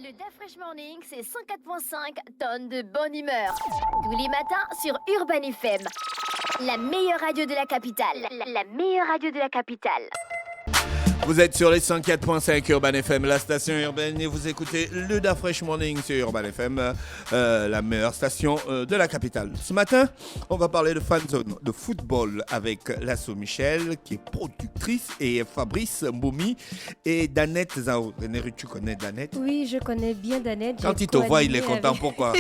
Le Fresh Morning, c'est 104.5 tonnes de bonne humeur. Tous les matins sur Urban FM. La meilleure radio de la capitale. La meilleure radio de la capitale. Vous êtes sur les 104.5 Urban FM, la station urbaine, et vous écoutez le Fresh Morning sur Urban FM, la meilleure station de la capitale. Ce matin, on va parler de fanzone de football avec Lasso Michel, qui est productrice, et Fabrice Mboumi et Danette Zao. René, tu connais Danette? Oui, je connais bien Danette. Quand il te voit, il est content. Avec... Pourquoi?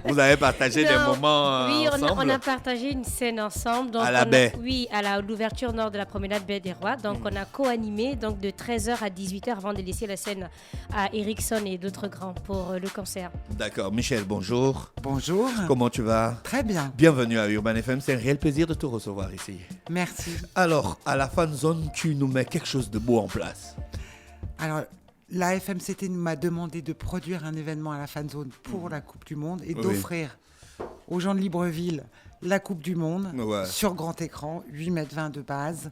Vous avez partagé des moments oui, ensemble? on a partagé une scène ensemble. Donc à la baie? Oui, à l'ouverture nord de la promenade Baie des Rois. Donc on a co-animé donc de 13h à 18h avant de laisser la scène à Ericsson et d'autres grands pour le concert. D'accord. Michel, bonjour. Bonjour. Comment tu vas? Très bien. Bienvenue à Urban FM, c'est un réel plaisir de te recevoir ici. Merci. Alors, à la fan zone, tu nous mets quelque chose de beau en place. Alors, la FMCT m'a demandé de produire un événement à la fan zone pour la Coupe du Monde et d'offrir aux gens de Libreville la Coupe du Monde sur grand écran, 8,20 m de base,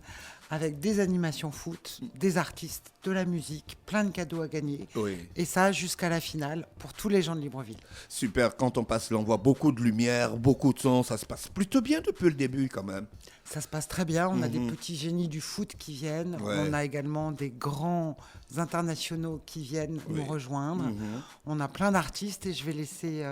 avec des animations foot, des artistes, de la musique, plein de cadeaux à gagner. Et ça jusqu'à la finale pour tous les gens de Libreville. Super, quand on passe là, on voit beaucoup de lumière, beaucoup de son, ça se passe plutôt bien depuis le début quand même. Ça se passe très bien, on a des petits génies du foot qui viennent, on a également des grands internationaux qui viennent nous rejoindre. On a plein d'artistes et je vais laisser...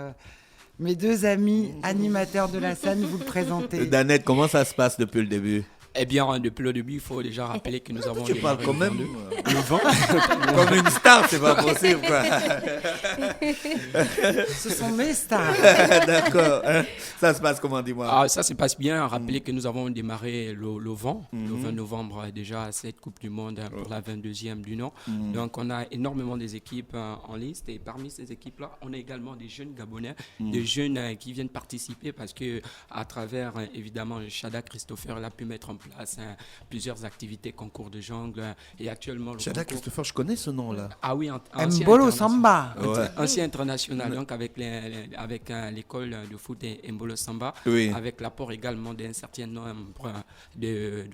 mes deux amis animateurs de la scène vous le présenter. Danette, comment ça se passe depuis le début? Eh bien, depuis le début, il faut déjà rappeler que nous avons... Tu parles quand même le vent. Comme une star, c'est pas possible, quoi. Ce sont mes stars. D'accord. Ça se passe comment, dis-moi? Ah, ça se passe bien. Rappeler que nous avons démarré le vent, le 20 novembre déjà, cette Coupe du Monde pour la 22e du nom. Donc, on a énormément des équipes en liste. Et parmi ces équipes-là, on a également des jeunes Gabonais, des jeunes qui viennent participer parce que à travers, évidemment, Chada Christopher, il a pu mettre en place plusieurs activités, concours de jungle et actuellement... Chada Christopher, je connais ce nom-là. Ah oui, Mbolo Samba. Ancien international, donc avec l'école de foot Mbolo Samba, avec l'apport également d'un certain nombre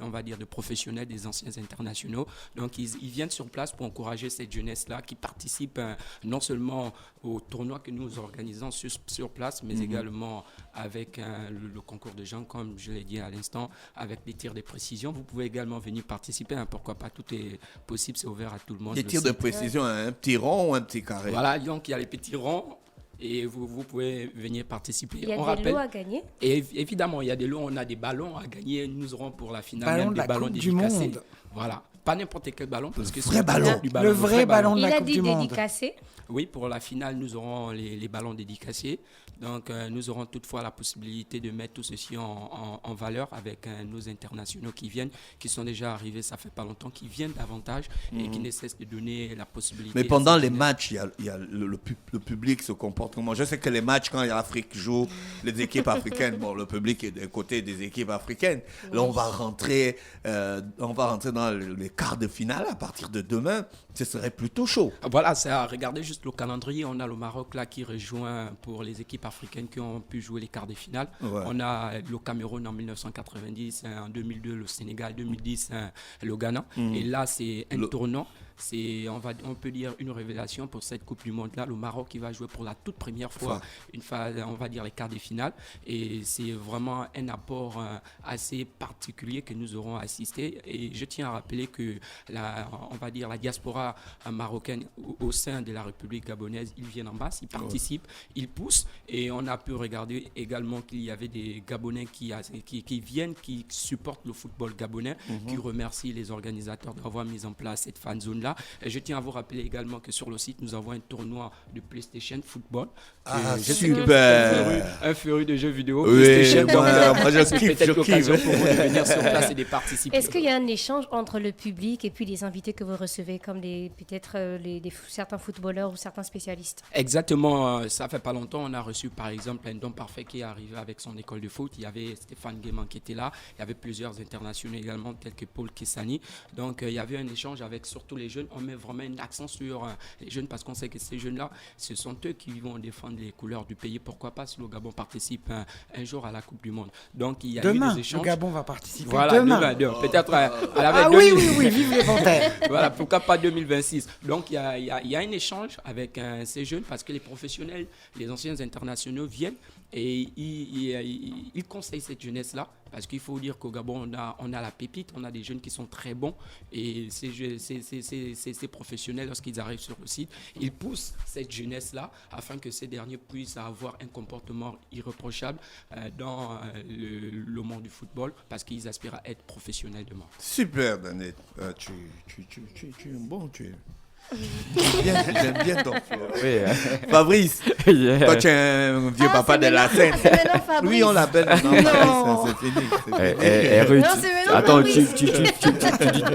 on va dire, de professionnels, des anciens internationaux. Donc ils viennent sur place pour encourager cette jeunesse-là qui participe non seulement au tournoi que nous organisons sur place, mais également avec le concours de gens, comme je l'ai dit à l'instant, avec les tirs de précision. Vous pouvez également venir participer, pourquoi pas, tout est possible, c'est ouvert à tout le monde. Les tirs de précision, un petit rond ou un petit carré? Voilà, donc il y a les petits ronds et vous pouvez venir participer. Il y a des lots à gagner? Et évidemment, il y a des lots, on a des ballons à gagner. Nous aurons pour la finale ballon même des ballons dédicacés. Monde. Voilà, pas n'importe quel ballon. Parce que Le vrai ballon de la Coupe du Monde. Il a dit dédicacé? Oui, pour la finale, nous aurons les ballons dédicacés. Donc, nous aurons toutefois la possibilité de mettre tout ceci en valeur avec nos internationaux qui viennent, qui sont déjà arrivés, ça fait pas longtemps, qui viennent davantage et qui ne cessent de donner la possibilité. Mais pendant les matchs, il y a le public se comporte comment? Je sais que les matchs, quand l'Afrique joue, les équipes africaines, bon, le public est des côtés des équipes africaines. Là, on va rentrer dans les quarts de finale à partir de demain. Ce serait plutôt chaud. Voilà, regardez juste le calendrier. On a le Maroc là qui rejoint pour les équipes africaines qui ont pu jouer les quarts de finale. On a le Cameroun en 1990, en 2002 le Sénégal, 2010 le Ghana. Et là, c'est un tournant. C'est, on peut dire, une révélation pour cette Coupe du Monde-là. Le Maroc qui va jouer pour la toute première fois, on va dire, les quarts de finale. Et c'est vraiment un apport assez particulier que nous aurons assisté. Et je tiens à rappeler que, on va dire, la diaspora marocaine au sein de la République gabonaise, ils viennent en masse, ils participent, ils poussent. Et on a pu regarder également qu'il y avait des Gabonais qui viennent, qui supportent le football gabonais, qui remercient les organisateurs d'avoir mis en place cette fan zone-là. Et je tiens à vous rappeler également que sur le site, nous avons un tournoi de PlayStation Football. Super! Un féru de jeux vidéo. Oui, PlayStation. moi je c'est peut-être l'occasion pour vous de venir sur place et de participer. Est-ce qu'il y a un échange entre le public et puis les invités que vous recevez, comme certains footballeurs ou certains spécialistes? Exactement. Ça fait pas longtemps, on a reçu par exemple un Don Parfait qui est arrivé avec son école de foot. Il y avait Stéphane Guéman qui était là. Il y avait plusieurs internationaux également, tels que Paul Kessani. Donc il y avait un échange avec surtout les jeunes jeunes, on met vraiment un accent sur les jeunes parce qu'on sait que ces jeunes-là, ce sont eux qui vont défendre les couleurs du pays. Pourquoi pas si le Gabon participe un jour à la Coupe du Monde. Donc il y a demain, eu des échanges. Le Gabon va participer demain. Peut-être oui, vive les Panthères. Voilà, pourquoi pas 2026. Donc il y a un échange avec ces jeunes parce que les professionnels, les anciens internationaux viennent et ils conseillent cette jeunesse-là parce qu'il faut dire qu'au Gabon, on a la pépite, on a des jeunes qui sont très bons et ces professionnels, lorsqu'ils arrivent sur le site, ils poussent cette jeunesse-là afin que ces derniers puissent avoir un comportement irréprochable dans le monde du football parce qu'ils aspirent à être professionnels demain. Super, Danette. Tu es bon, J'aime bien ton flow. Oui, Fabrice, toi tu es un vieux papa de la scène. Oui, on l'appelle maintenant. C'est fini. Ruth, attends, tu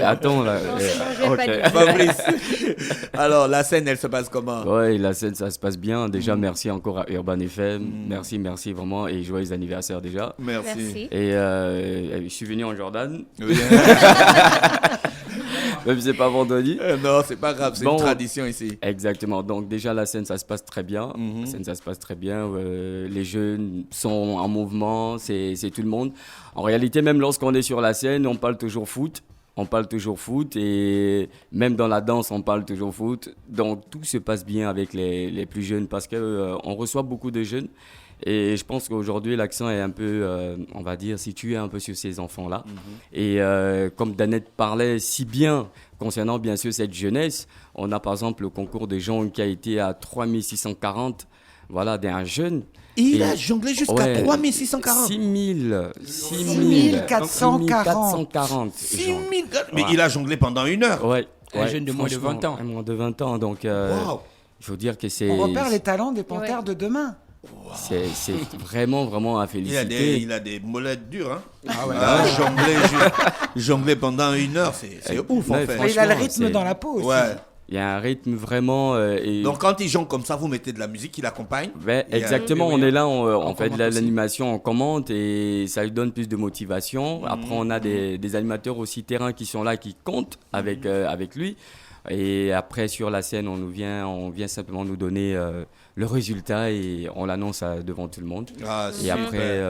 attends là. Fabrice, alors la scène, elle se passe comment? Oui, la scène, ça se passe bien. Déjà, merci encore à Urban FM. Merci vraiment et joyeux anniversaire déjà. Merci. Et je suis venu en Jordan. Oui. Même si c'est pas vendredi. Non, c'est pas grave, c'est une tradition ici. Exactement. Donc déjà la scène, ça se passe très bien. La scène, ça se passe très bien. Les jeunes sont en mouvement, c'est tout le monde. En réalité, même lorsqu'on est sur la scène, on parle toujours foot. Et même dans la danse, on parle toujours foot. Donc tout se passe bien avec les plus jeunes parce qu'on reçoit beaucoup de jeunes. Et je pense qu'aujourd'hui, l'accent est un peu, on va dire, situé un peu sur ces enfants-là. Et comme Danette parlait si bien concernant, bien sûr, cette jeunesse, on a par exemple le concours de jongle qui a été à 3640, voilà, d'un jeune. Il a jonglé jusqu'à 3640. 6440. 6000. Mais il a jonglé pendant 1 heure. Ouais. Un jeune de moins de 20 ans. Moins de 20 ans, donc il faut dire que c'est... On repère les talents des Panthères de demain. Wow. C'est vraiment à féliciter. Il a des molettes dures. Hein. Ah ouais. Jongler pendant 1 heure, c'est ouf en fait. Il a le rythme dans la peau aussi. Ouais. Il y a un rythme vraiment... Donc quand il jongle comme ça, vous mettez de la musique qui l'accompagne? Exactement, on est là, on fait de l'animation, on commente et ça lui donne plus de motivation. Après, on a des animateurs aussi terrain qui sont là, qui comptent avec lui. Et après, sur la scène, on vient simplement nous donner le résultat et on l'annonce devant tout le monde. Et après,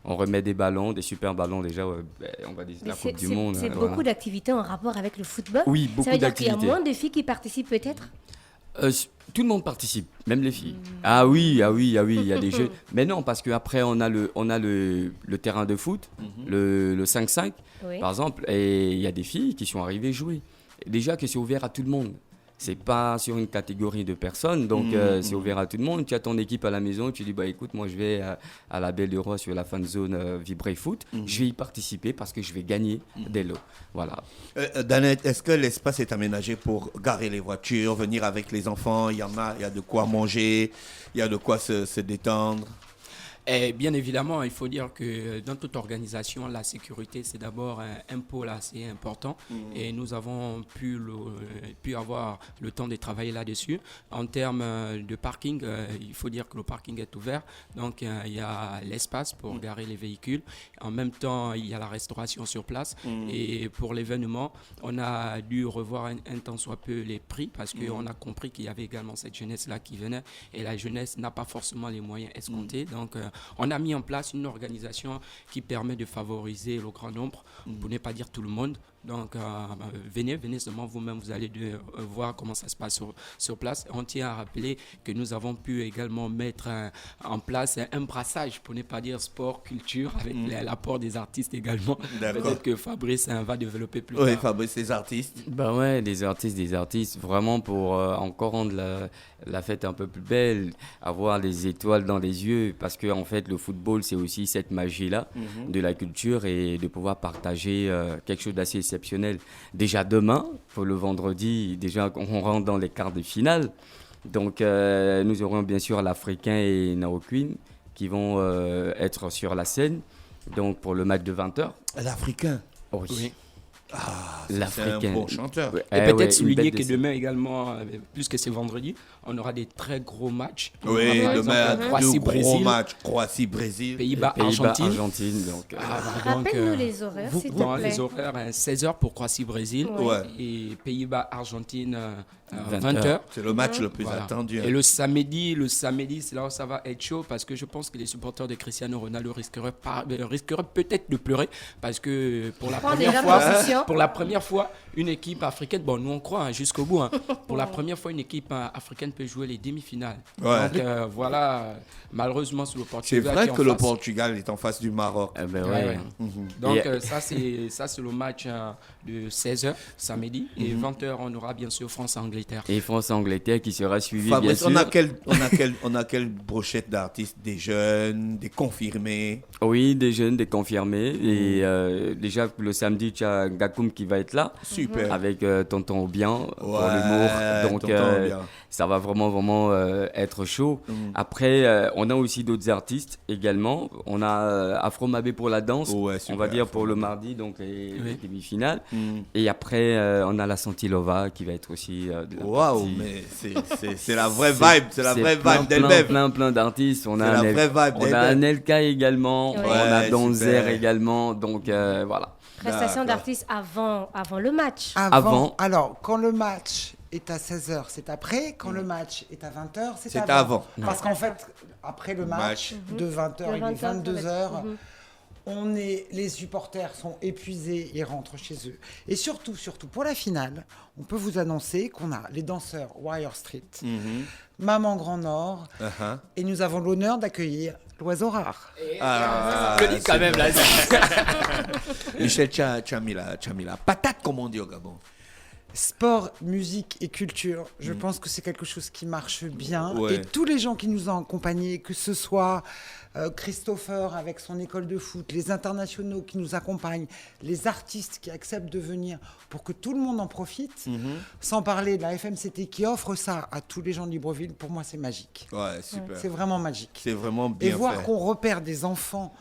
on remet des ballons, des super ballons déjà, on va dire la Coupe du Monde. C'est beaucoup d'activités en rapport avec le football. Oui, beaucoup d'activités. Ça veut dire qu'il y a moins de filles qui participent peut-être? Tout le monde participe, même les filles. Ah oui, il y a des jeux. Mais non, parce qu'après, on a le terrain de foot, le 5-5, par exemple, et il y a des filles qui sont arrivées jouer. Déjà que c'est ouvert à tout le monde. C'est pas sur une catégorie de personnes, donc c'est ouvert à tout le monde. Tu as ton équipe à la maison, tu dis bah écoute, moi je vais à la Belle de Roi sur la fan zone Vibrer Foot, je vais y participer parce que je vais gagner des lots. Voilà. Danette, est-ce que l'espace est aménagé pour garer les voitures, venir avec les enfants? Il y a de quoi manger, il y a de quoi se détendre? Et bien évidemment, il faut dire que dans toute organisation, la sécurité, c'est d'abord un pôle assez important. Et nous avons pu avoir le temps de travailler là-dessus. En termes de parking, il faut dire que le parking est ouvert. Donc, il y a l'espace pour garer les véhicules. En même temps, il y a la restauration sur place. Et pour l'événement, on a dû revoir un tant soit peu les prix parce qu'on a compris qu'il y avait également cette jeunesse-là qui venait. Et la jeunesse n'a pas forcément les moyens escomptés. Donc, on a mis en place une organisation qui permet de favoriser le grand nombre, pour ne pas dire tout le monde. Donc, venez seulement vous-même, vous allez voir comment ça se passe sur place. On tient à rappeler que nous avons pu également mettre en place un brassage, pour ne pas dire sport, culture, avec l'apport des artistes également. Peut-être que Fabrice va développer plus tard. Oui, Fabrice, des artistes. Ben ouais, des artistes, vraiment pour encore rendre la fête un peu plus belle, avoir des étoiles dans les yeux, parce que en fait, le football, c'est aussi cette magie-là de la culture et de pouvoir partager quelque chose d'assez exceptionnel. Déjà demain, pour le vendredi, déjà on rentre dans les quarts de finale. Donc nous aurons bien sûr l'Africain et Nao Queen qui vont être sur la scène. Donc pour le match de 20h. L'Africain? Oui. C'est un bon chanteur. Et peut-être souligner que demain également, puisque c'est vendredi, on aura des très gros matchs. Oui, demain, gros matchs. Croatie-Brésil. Pays-Bas-Argentine. Rappelle-nous les horaires, s'il te plaît. Les horaires, 16h pour Croatie-Brésil et Pays-Bas-Argentine, 20h. C'est le match le plus attendu. Et le samedi, c'est là où ça va être chaud parce que je pense que les supporters de Cristiano Ronaldo risqueraient peut-être de pleurer parce que pour la première fois, une équipe africaine, bon, nous on croit jusqu'au bout, pour la première fois, une équipe africaine peut jouer les demi-finales. Ouais. Donc voilà, malheureusement, c'est le Portugal. C'est vrai que le Portugal est en face du Maroc. Donc ça, c'est le match de 16h samedi et 20h, on aura bien sûr France-Angleterre. Et France-Angleterre qui sera suivi, Fabrice, bien sûr. On a quelle brochette d'artistes? Des jeunes, des confirmés? Oui, des jeunes, des confirmés. Et déjà, le samedi, tu as Gakoum qui va être là. Super. Avec Tonton Obian pour l'humour. Donc, ça va vraiment être chaud. Après, on a aussi d'autres artistes également. On a Afro Mabé pour la danse, on va dire pour le mardi, donc les demi-finales. Et après, on a la Santilova qui va être aussi waouh, mais c'est la vraie vibe, c'est la vraie vibe d'elle-même. Plein d'artistes. On a Anelka également, on a Donzer également, donc voilà. Prestation d'artistes avant le match. Alors, quand le match est à 16h, c'est après. Quand le match est à 20h, c'est avant. Parce qu'en fait, après le match, de 20h, il est 22h. Les supporters sont épuisés, ils rentrent chez eux. Et surtout, pour la finale, on peut vous annoncer qu'on a les danseurs Wire Street, Maman Grand Nord, et nous avons l'honneur d'accueillir l'Oiseau Rare. Quand même là. Michel, tu as mis la patate, comme on dit au Gabon. Sport, musique et culture, je pense que c'est quelque chose qui marche bien. Et tous les gens qui nous ont accompagnés, que ce soit Christopher avec son école de foot, les internationaux qui nous accompagnent, les artistes qui acceptent de venir pour que tout le monde en profite, sans parler de la FMCT qui offre ça à tous les gens de Libreville, pour moi c'est magique. Ouais, super. C'est vraiment magique. C'est vraiment bien fait. Et voir qu'on repère des enfants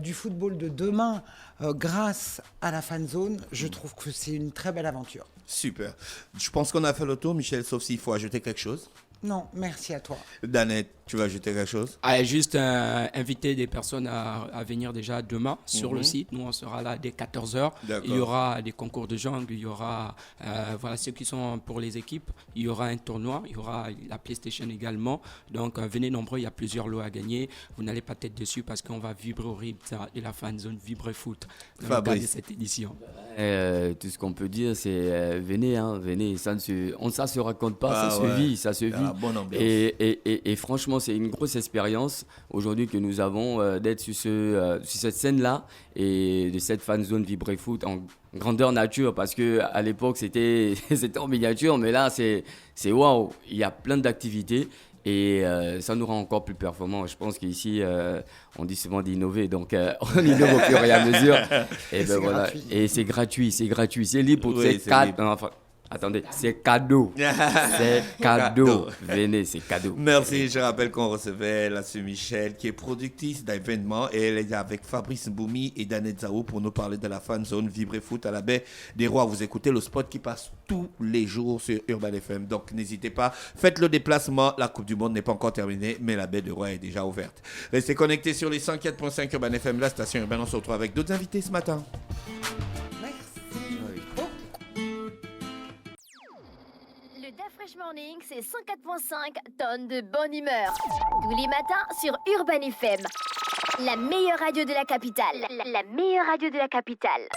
du football de demain grâce à la fan zone, je trouve que c'est une très belle aventure. Super. Je pense qu'on a fait le tour, Michel, sauf s'il faut ajouter quelque chose. Non, merci à toi. Danette, tu vas ajouter quelque chose? Juste inviter des personnes à venir déjà demain sur le site. Nous, on sera là dès 14h. Il y aura des concours de jungle, il y aura ceux qui sont pour les équipes. Il y aura un tournoi, il y aura la PlayStation également. Donc, venez nombreux, il y a plusieurs lots à gagner. Vous n'allez pas tête dessus parce qu'on va vibrer au rythme de la fan zone Vibrer Foot dans le cadre de cette édition. Tout ce qu'on peut dire, c'est venez. Ça ne se raconte pas, ça se vit, ça se vit. Bonne ambiance. Et franchement, c'est une grosse expérience aujourd'hui que nous avons d'être sur cette scène-là et de cette fan zone Vibrer Foot en grandeur nature, parce qu'à l'époque, c'était en miniature, mais là, c'est waouh. Il y a plein d'activités. Et ça nous rend encore plus performants. Je pense qu'ici, on dit souvent d'innover, donc on innove au fur et à mesure. Et et c'est gratuit. C'est libre pour ces 4. Attendez, c'est cadeau. C'est cadeau. Venez, c'est cadeau. Merci. Je rappelle qu'on recevait la sœur Michel, qui est productrice d'événements, et elle est avec Fabrice Mboumi et Danette Zaou pour nous parler de la fan zone Vibrer Foot à la Baie des Rois. Vous écoutez le spot qui passe tous les jours sur Urban FM. Donc n'hésitez pas, faites le déplacement. La Coupe du Monde n'est pas encore terminée, mais la Baie des Rois est déjà ouverte. Restez connectés sur les 104.5 Urban FM, la station urbaine. On se retrouve avec d'autres invités ce matin. Fresh Morning, c'est 104.5 tonnes de bonne humeur. Tous les matins sur Urban FM. La meilleure radio de la capitale. La meilleure radio de la capitale.